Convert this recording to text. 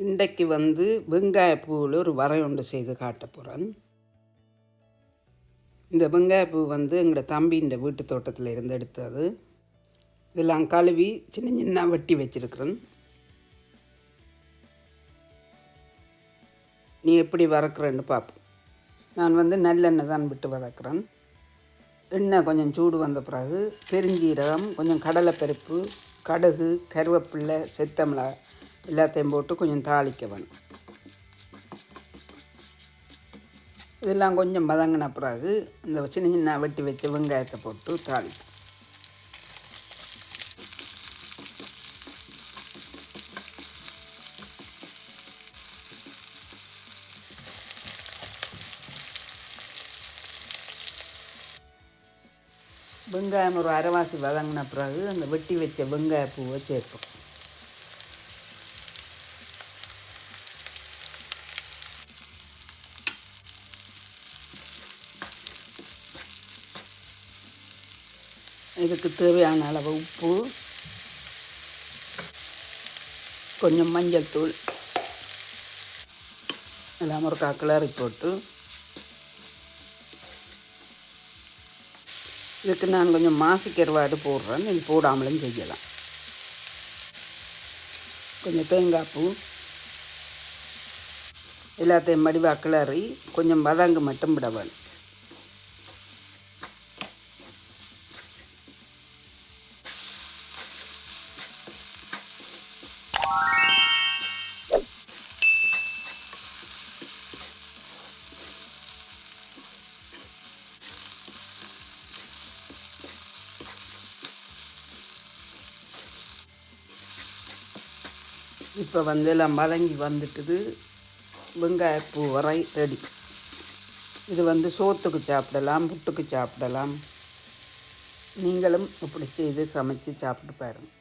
இன்றைக்கு வந்து வெங்காயப்பூவில் ஒரு வரை ஒன்று செய்து காட்ட போகிறேன். இந்த வெங்காயப்பூ வந்து எங்களோட தம்பி இந்த வீட்டு தோட்டத்தில் இருந்து எடுத்தது. இதெல்லாம் கழுவி சின்ன சின்ன வெட்டி வச்சிருக்கிறேன். நீ எப்படி வதக்குறேன்னு பார்ப்போம். நான் வந்து நல்லெண்ணெய் தான் விட்டு வதக்குறேன். எண்ணெய் கொஞ்சம் சூடு வந்த பிறகு பெருஞ்சீரகம், கொஞ்சம் கடலைப்பருப்பு, கடுகு, கருவேப்பிலை, செத்தமிளகாய் எல்லாத்தையும் போட்டு கொஞ்சம் தாளிக்க வேணும். இதெல்லாம் கொஞ்சம் வதங்கின பிறகு இந்த சின்ன சின்ன வெட்டி வச்ச வெங்காயத்தை போட்டு தாளிப்போம். வெங்காயம் ஒரு அரைவாசி வதங்கின பிறகு அந்த வெட்டி வச்ச வெங்காய பூவை சேர்ப்போம். இதுக்கு தேவையான அளவு உப்பு, கொஞ்சம் மஞ்சள் தூள் எல்லாம் ஒரு கிளறி போட்டு, இதுக்கு நான் கொஞ்சம் மாசிக்கருவாடு போடுறேன். இது போடாமலும் செய்யலாம். கொஞ்சம் தேங்காய் பூ எல்லாத்தையும் மடிவாக கிளறி கொஞ்சம் வதங்க மட்டும் விட வேணும். இப்போ வந்து எல்லாம் வதங்கி வந்துட்டுது. வெங்காயப்பூ வரை ரெடி. இது வந்து சோத்துக்கு சாப்பிடலாம், புட்டுக்கு சாப்பிடலாம். நீங்களும் இப்படி செய்து சமைச்சு சாப்பிட்டு பாருங்கள்.